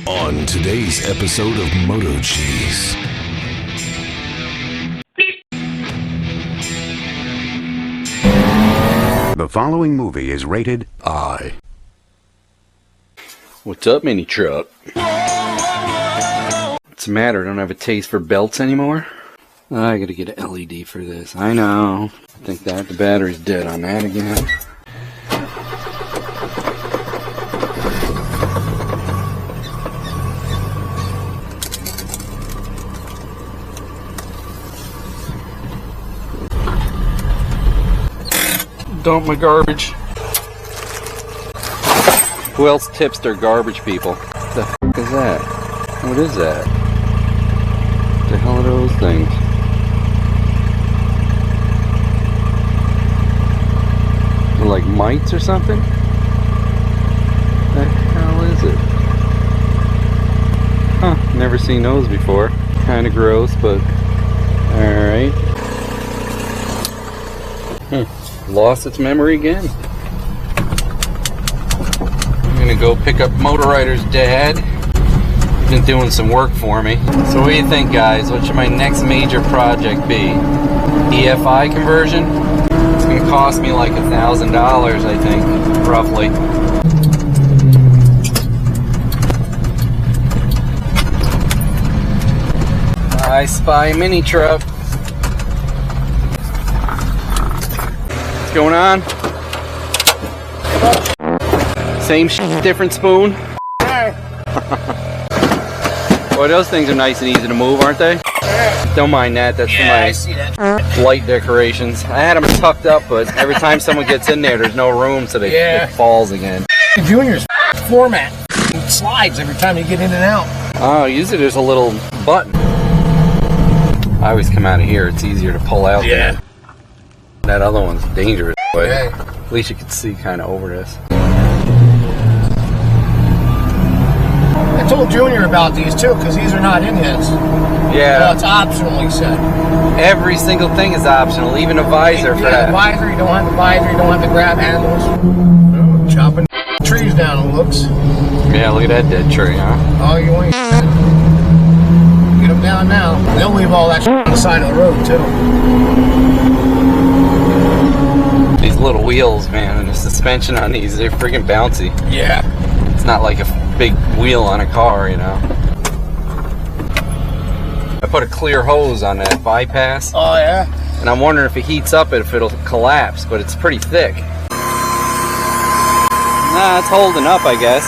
On today's episode of MotoCheez. The following movie is rated I. What's up, Minitruck? What's the matter? Don't have a taste for belts anymore? Oh, I gotta get an LED for this. I know. I think that the battery's dead on that again. Dump my garbage. Who else tips their garbage people? What the f is that? What is that? What the hell are those things? They're like mites or something? What the hell is it? Huh, never seen those before. Kinda gross, but alright. Lost its memory again. I'm gonna go pick up Motorrider's dad. He's been doing some work for me. So what do you think, guys? What should my next major project be? EFI conversion? It's gonna cost me like $1,000, I think, roughly. I spy Minitruck. What's going on? Same different spoon? Boy, those things are nice and easy to move, aren't they? Don't mind that, that's for my light decorations. I had them tucked up, but every time someone gets in there, there's no room, so it falls again. Junior's format slides every time you get in and out. Oh, usually there's a little button. I always come out of here, it's easier to pull out. Yeah. That other one's dangerous, but at least you can see kind of over this. I told Junior about these too, because these are not in his. Yeah. Well, it's optional, he said. Every single thing is optional, even a visor for that. The visor, you don't have the visor, you don't have the grab handles. Oh, chopping trees down, it looks. Yeah, look at that dead tree, huh? Oh, you ain't get them down now. They'll leave all that on the side of the road too. These little wheels, man, and the suspension on these, they're freaking bouncy. Yeah. It's not like a big wheel on a car, you know. I put a clear hose on that bypass. Oh, yeah? And I'm wondering if it heats up, if it'll collapse, but it's pretty thick. Nah, it's holding up, I guess.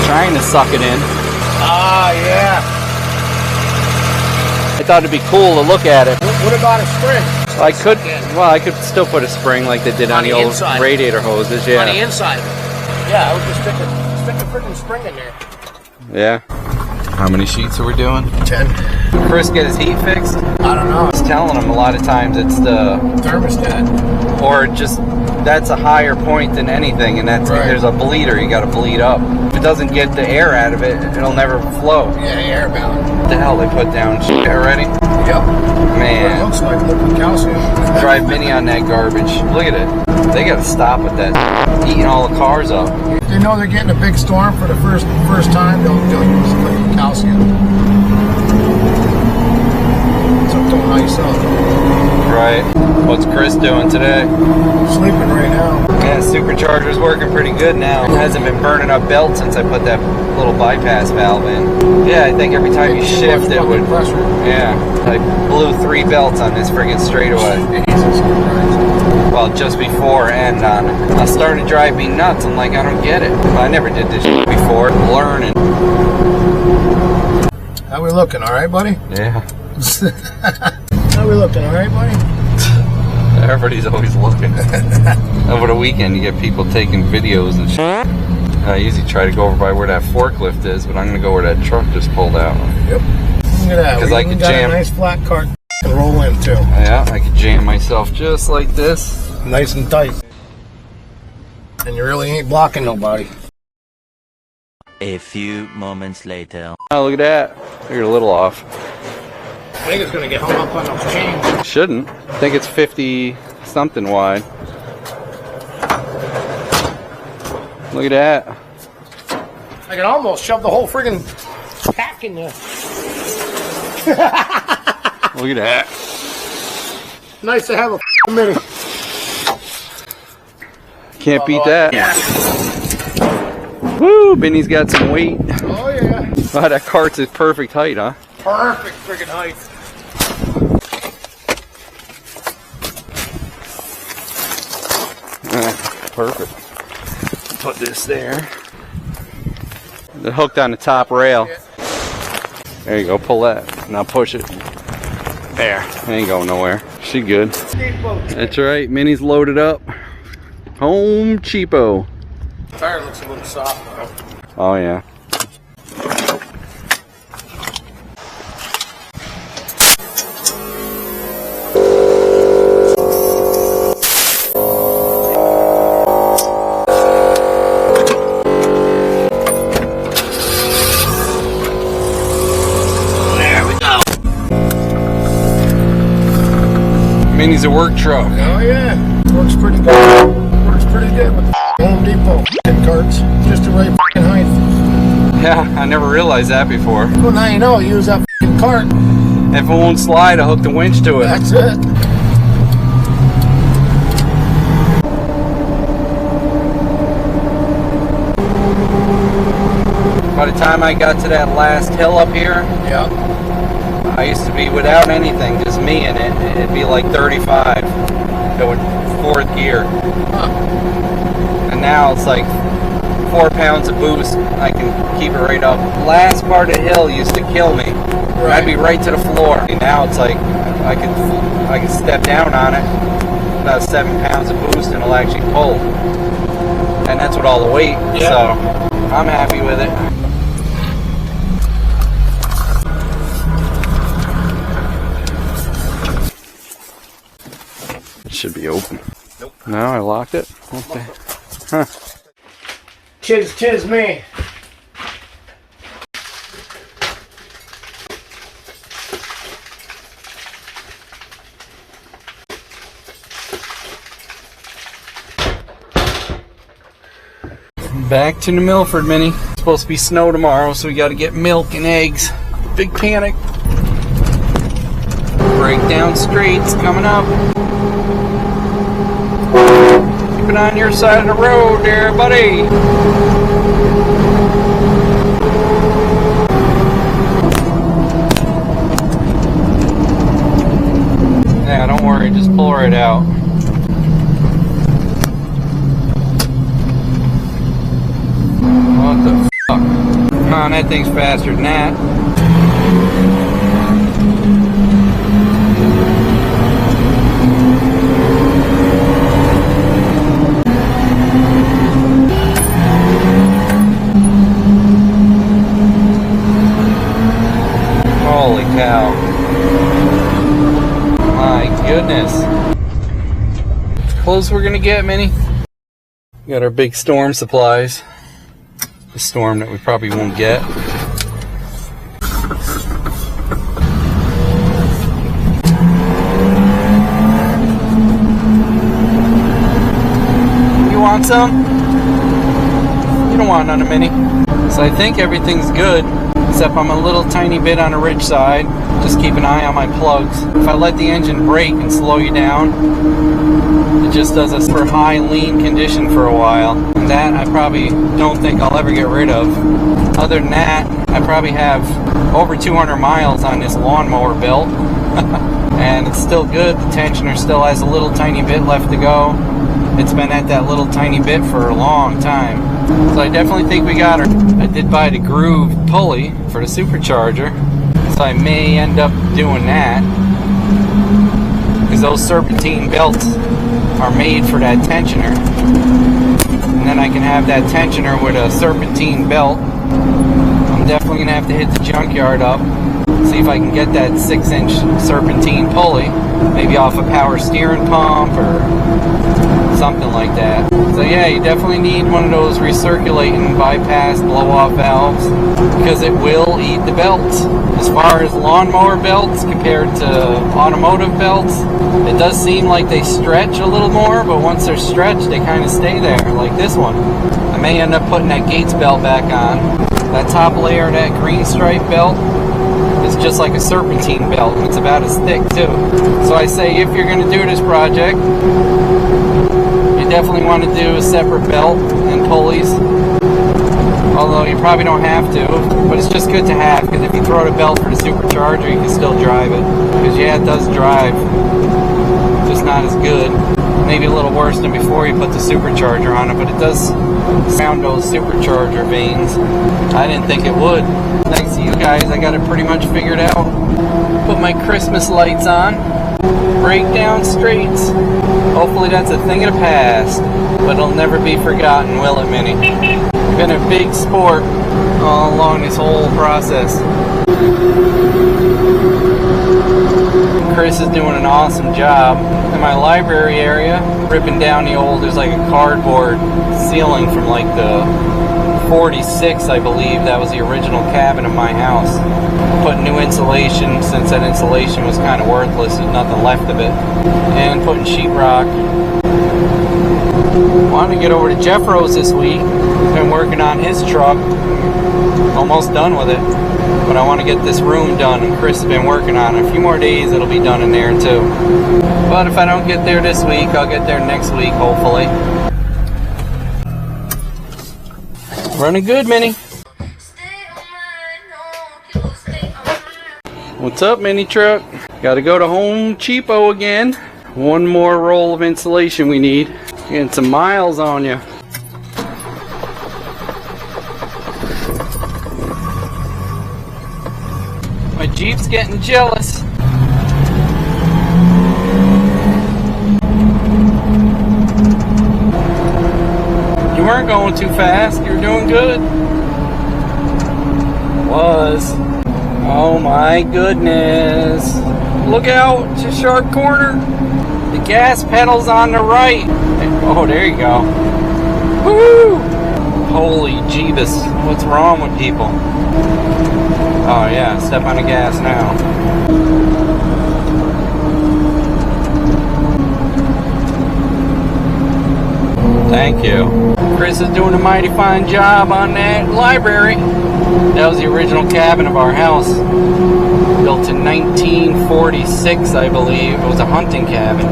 Trying to suck it in. Ah, yeah. I thought it'd be cool to look at it. What about a spring? I could still put a spring like they did on the old radiator hoses, yeah. On the inside of it. Yeah, I would just stick a freaking spring in there. Yeah. How many sheets are we doing? 10. Did Chris get his heat fixed? I don't know. I was telling him a lot of times it's the thermostat. Or just, that's a higher point than anything, and that's there's a bleeder, you gotta bleed up. If it doesn't get the air out of it, it'll never flow. Yeah, airbound. What the hell, they put down shit already? Yep. Man. What it looks like liquid calcium. Drive Mini on that garbage. Look at it. They gotta stop with that. Eating all the cars up. If they know they're getting a big storm for the first time, they'll use liquid calcium. Something nice up. Right. What's Chris doing today? Sleeping right now. Yeah, supercharger's working pretty good now. It hasn't been burning up belts since I put that little bypass valve in. Yeah, I think every time you shift it would. Pressure. Yeah, I blew 3 belts on this friggin' straightaway. Jesus Christ. Well, just before and on it. I started driving me nuts. I'm like, I don't get it. I never did this shit before. Learning. How we looking? All right, buddy? Yeah. How we looking? All right, buddy? Everybody's always looking. Over the weekend, you get people taking videos and shit. I usually try to go over by where that forklift is, but I'm going to go where that truck just pulled out. Yep. Look at that. Because I could jam. A nice flat cart to roll in, too. Yeah, I could jam myself just like this. Nice and tight. And you really ain't blocking nobody. A few moments later. Oh, look at that. You're a little off. I think it's going to get hung up on those chains. Shouldn't. I think it's 50 something wide. Look at that. I can almost shove the whole friggin' packing there. Look at that. Nice to have a Mini. Can't beat that. Woo, Benny's got some weight. Oh yeah. Wow, that cart's at perfect height, huh? Perfect friggin' height. Perfect. Put this there. They're hooked on the top rail. There you go, pull that. Now push it. There, it ain't going nowhere. She good. That's right, Minnie's loaded up. Home cheapo. The tire looks a little soft though. Oh yeah. Minnie's a work truck. Oh yeah, works pretty good. Works pretty good with Home Depot carts, just the right height. Yeah, I never realized that before. Well, now you know. Use that cart. If it won't slide, I hook the winch to it. That's it. By the time I got to that last hill up here, Yeah. I used to be without anything, just me in it. It'd be like 35, going fourth gear. And now it's like 4 pounds of boost. I can keep it right up. Last part of the hill used to kill me. Right. I'd be right to the floor. And now it's like I can step down on it, about 7 pounds of boost, and it'll actually pull. And that's with all the weight. Yeah. So I'm happy with it. Should be open. Nope. No, I locked it. Okay. Huh. Tis me. Back to New Milford, Minnie. It's supposed to be snow tomorrow, so we got to get milk and eggs. Big panic. Breakdown streets coming up. Keep it on your side of the road there, buddy. Yeah, don't worry, just pull right out. What the fuck? Come on, that thing's faster than that. Holy cow. My goodness. Close we're gonna get, Minnie. We got our big storm supplies. The storm that we probably won't get. You want some? You don't want none of Minnie. So I think everything's good, except I'm a little tiny bit on the rich side. Just keep an eye on my plugs. If I let the engine brake and slow you down, it just does a super high lean condition for a while. And that I probably don't think I'll ever get rid of. Other than that, I probably have over 200 miles on this lawnmower built. And it's still good. The tensioner still has a little tiny bit left to go. It's been at that little tiny bit for a long time. So I definitely think we got her. I did buy the groove pulley for the supercharger. So I may end up doing that. Because those serpentine belts are made for that tensioner. And then I can have that tensioner with a serpentine belt. I'm definitely going to have to hit the junkyard up. See if I can get that 6-inch serpentine pulley. Maybe off a power steering pump or something like that. So yeah, you definitely need one of those recirculating bypass blow-off valves because it will eat the belts. As far as lawnmower belts compared to automotive belts, it does seem like they stretch a little more, but once they're stretched, they kind of stay there, like this one. I may end up putting that Gates belt back on. That top layer of that green stripe belt is just like a serpentine belt. It's about as thick too. So I say if you're going to do this project, you definitely want to do a separate belt and pulleys. Although you probably don't have to, but it's just good to have, because if you throw out a belt for the supercharger, you can still drive it. Because yeah, it does drive, just not as good. Maybe a little worse than before you put the supercharger on it, but it does sound those supercharger veins. I didn't think it would. Thanks to you guys, I got it pretty much figured out. Put my Christmas lights on, break down straights. Hopefully that's a thing of the past, but it'll never be forgotten, will it, Minnie? Been a big sport all along this whole process. Chris is doing an awesome job in my library area, ripping down the old, there's like a cardboard ceiling from like the 46, I believe. That was the original cabin of my house. Putting new insulation, since that insulation was kind of worthless, there's nothing left of it. And putting sheetrock. Wanted to get over to Jeffro's this week. Been working on his truck. Almost done with it. But I want to get this room done, and Chris has been working on it. A few more days it'll be done in there too. But if I don't get there this week, I'll get there next week, hopefully. Running good, Minnie. What's up, Minitruck? Gotta go to Home Cheapo again. One more roll of insulation we need. Getting some miles on you. My Jeep's getting jealous. You weren't going too fast. You were doing good. Was. Oh my goodness. Look out. It's a sharp corner. The gas pedal's on the right. Oh, there you go. Woo! Holy Jeebus. What's wrong with people? Oh yeah, step on the gas now. Thank you. Chris is doing a mighty fine job on that library. That was the original cabin of our house. Built in 1946, I believe. It was a hunting cabin.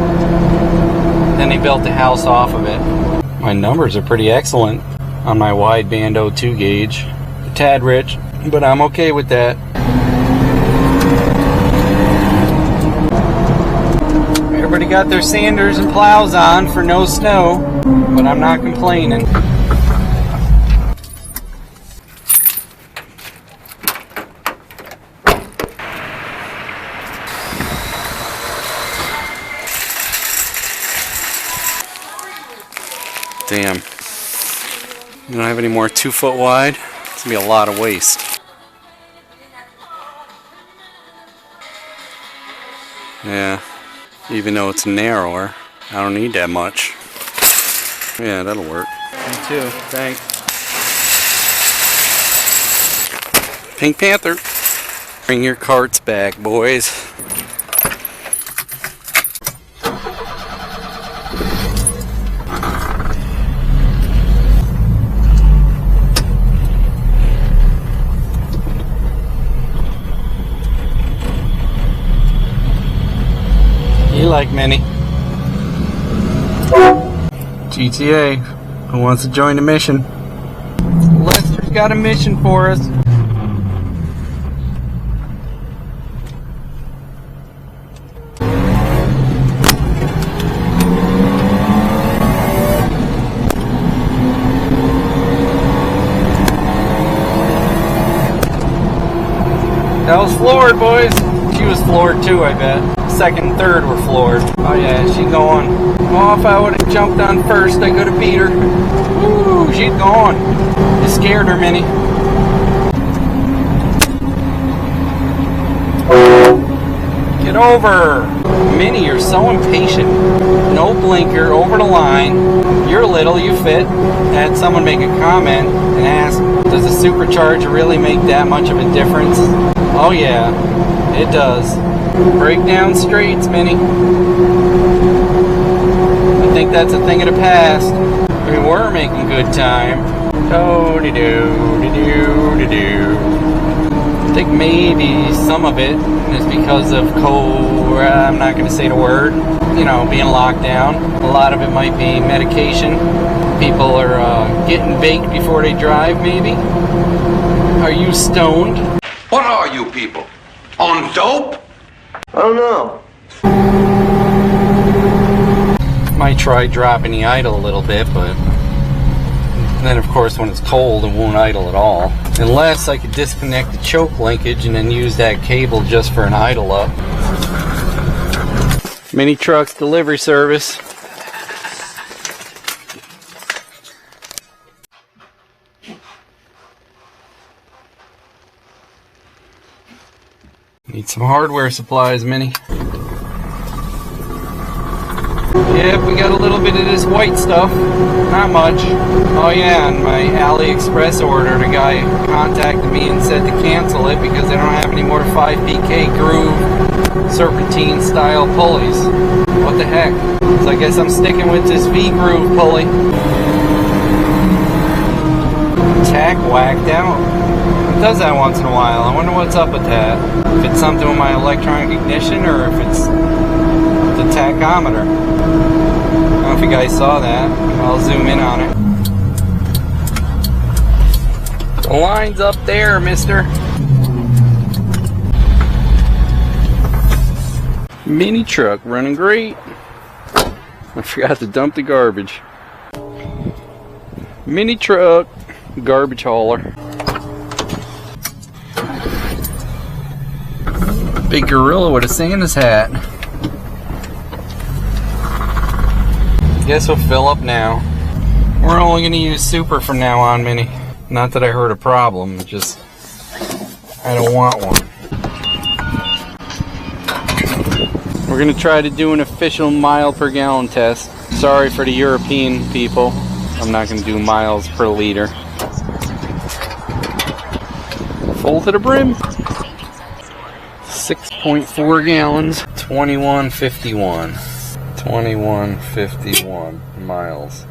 Then they built the house off of it. My numbers are pretty excellent on my wideband 02 gauge. A tad rich, but I'm okay with that. Everybody got their sanders and plows on for no snow, but I'm not complaining. Damn. You don't have any more 2 foot wide? It's gonna be a lot of waste. Yeah. Even though it's narrower, I don't need that much. Yeah, that'll work. Me too. Thanks. Pink Panther. Bring your carts back, boys. Like Minnie. GTA, who wants to join the mission? Lester's got a mission for us. That was floored, boys. She was floored too, I bet. Second and third were floored. Oh yeah, she's going. Oh, if I would have jumped on first, I could have beat her. Ooh, she's gone. You scared her, Minnie. Get over. Minnie, you're so impatient. No blinker, over the line. You're little, you fit. Had someone make a comment and ask, does a supercharger really make that much of a difference? Oh yeah, it does. Break down straights, Minnie. I think that's a thing of the past. We were making good time. Oh, I think maybe some of it is because of I'm not going to say the word, you know, being locked down. A lot of it might be medication. People are getting baked before they drive, maybe. Are you stoned? What are you people? On dope? I don't know. Might try dropping the idle a little bit, but then of course when it's cold it won't idle at all. Unless I could disconnect the choke linkage and then use that cable just for an idle up. Minitruck's delivery service. Need some hardware supplies, Mini. Yep, we got a little bit of this white stuff. Not much. Oh yeah, and my AliExpress order, the guy contacted me and said to cancel it because they don't have any more 5PK groove serpentine style pulleys. What the heck? So I guess I'm sticking with this V-groove pulley. Tack whacked out. It does that once in a while. I wonder what's up with that. If it's something with my electronic ignition or if it's the tachometer. I don't know if you guys saw that. I'll zoom in on it. The line's up there, mister. Minitruck running great. I forgot to dump the garbage. Minitruck garbage hauler. Big gorilla with a Santa's hat. Guess we'll fill up now. We're only going to use super from now on, Mini. Not that I heard a problem, just I don't want one. We're going to try to do an official mile per gallon test. Sorry for the European people. I'm not going to do miles per liter. Full to the brim. 6.4 gallons. 2151. 2151 miles.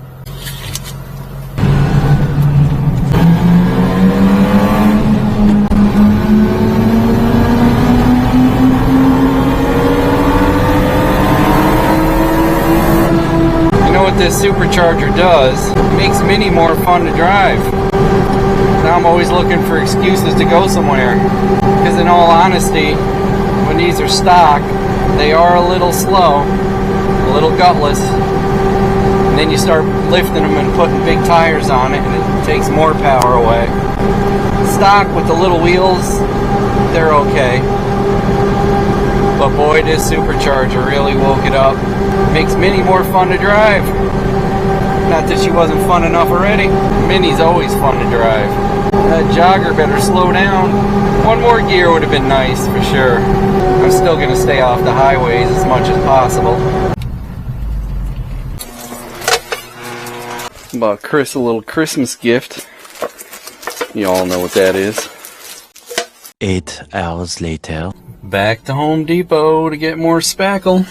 You know what this supercharger does? It makes Mini more fun to drive. Now I'm always looking for excuses to go somewhere. Because in all honesty, when these are stock, they are a little slow, a little gutless. And then you start lifting them and putting big tires on it, and it takes more power away. Stock with the little wheels, they're okay. But boy, this supercharger really woke it up. Makes Mini more fun to drive. Not that she wasn't fun enough already. Mini's always fun to drive. That jogger better slow down. One more gear would have been nice for sure. I'm still going to stay off the highways as much as possible. Bought Chris a little Christmas gift. You all know what that is. 8 hours later. Back to Home Depot to get more spackle.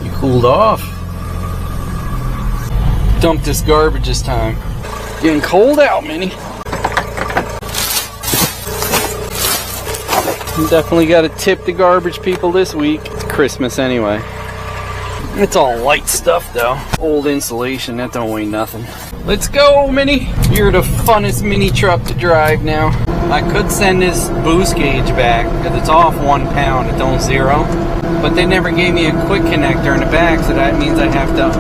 You cooled off. Dump this garbage this time. Getting cold out, Mini. Definitely got to tip the garbage people this week. It's Christmas anyway. It's all light stuff though. Old insulation, that don't weigh nothing. Let's go, Mini. You're the funnest mini truck to drive now. I could send this boost gauge back because it's off 1 pound, it don't zero. But they never gave me a quick connector in the back, so that means I have to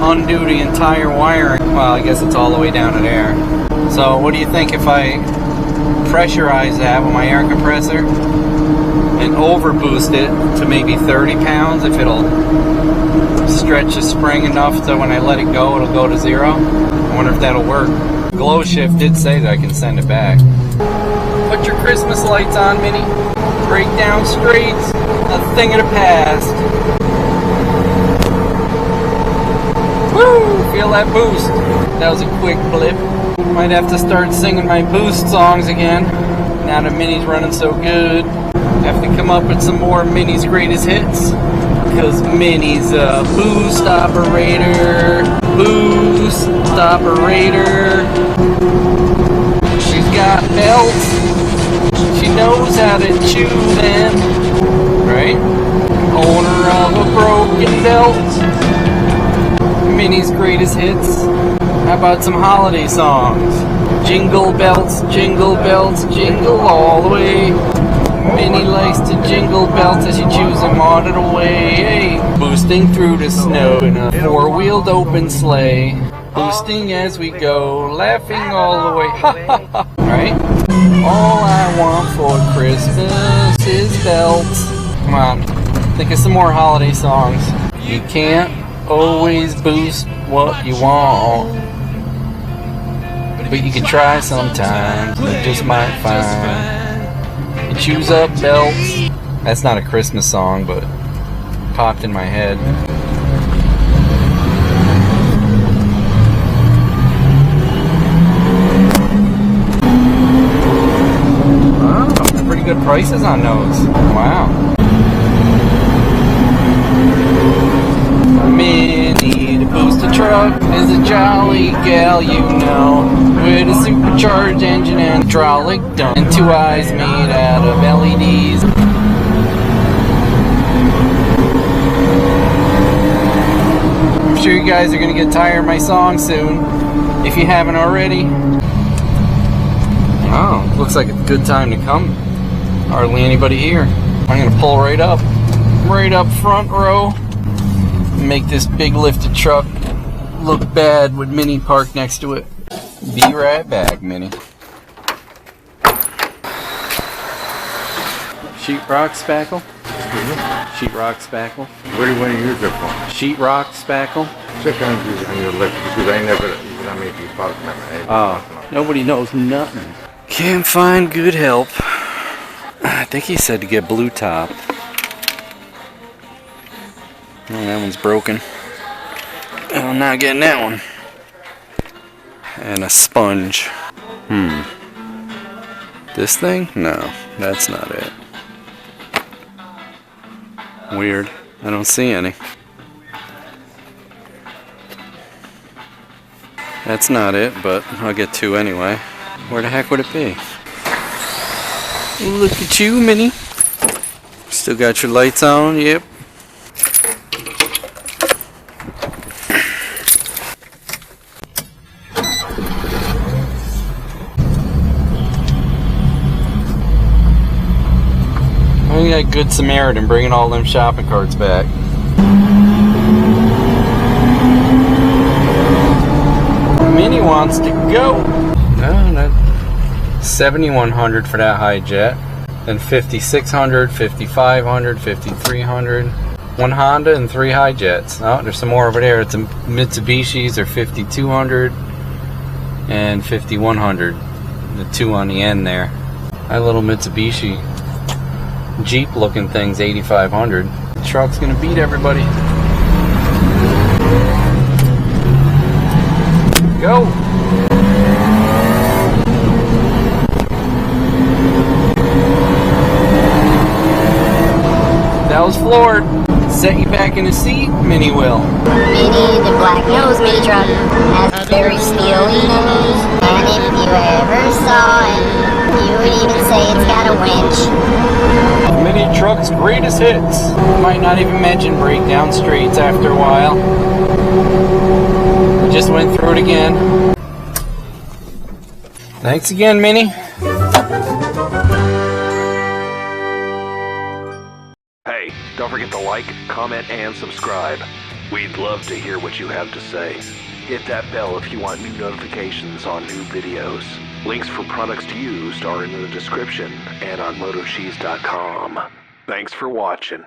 undo the entire wiring. Well, I guess it's all the way down to there. So what do you think if I pressurize that with my air compressor and over boost it to maybe 30 pounds if it'll stretch the spring enough so when I let it go it'll go to zero? I wonder if that'll work. Glowshift did say that I can send it back. Put your Christmas lights on, Mini. Break down streets, a thing of the past. Woo! Feel that boost. That was a quick blip. Might have to start singing my boost songs again. Now that Mini's running so good. Have to come up with some more Mini's greatest hits. Cause Minnie's a boost operator. Boost operator. She's got belts. She knows how to chew them. Right? Owner of a broken belt. Minnie's greatest hits. How about some holiday songs? Jingle bells, jingle all the way. Minnie likes to jingle belts as she chews them out of the way. Hey, boosting through the snow in a four-wheeled open sleigh. Boosting as we go, laughing all the way. Ha ha ha. Right? All I want for Christmas is belts. Come on, think of some more holiday songs. You can't always boost what you want, but you can try sometimes. You just might find. You choose up belts. That's not a Christmas song, but popped in my head. Oh, pretty good prices on those. Wow. Minnie, the booster truck, is a jolly gal, you know, with a supercharged engine and hydraulic dump, and two eyes made out of LEDs. I'm sure you guys are gonna get tired of my song soon, if you haven't already. Oh, looks like a good time to come. Hardly anybody here. I'm gonna pull right up front row. Make this big lifted truck look bad with Minnie parked next to it. Be right back, Minnie. Sheetrock spackle? Sheetrock spackle? What do you want to use it for? Sheetrock spackle? Check on your list because I never, I mean, if you park my head. Oh, nobody knows nothing. Can't find good help. I think he said to get blue top. Oh, that one's broken. Oh, I'm not getting that one. And a sponge. This thing? No, that's not it. Weird. I don't see any. That's not it, but I'll get two anyway. Where the heck would it be? Look at you, Minnie. Still got your lights on? Yep. I got Good Samaritan bringing all them shopping carts back. Minnie wants to go. No, that 7,100 for that Hijet, then 5,600, 5,500, 5,300. One Honda and three Hijets. Oh, there's some more over there. It's a Mitsubishi's are 5,200 and 5,100. The two on the end there. That little Mitsubishi Jeep looking thing's 8,500. The truck's gonna beat everybody. Go! That was floored. Set you back in the seat, Minnie will. Minnie, the black nose Minitruck, has a very steely nose, and if you ever saw it, you would even say it's got a winch. Minitruck's greatest hits. Might not even mention breakdown streets after a while. We just went through it again. Thanks again, Minnie. Hey, don't forget to like, comment, and subscribe. We'd love to hear what you have to say. Hit that bell if you want new notifications on new videos. Links for products used are in the description and on MotoCheez.com. Thanks for watching.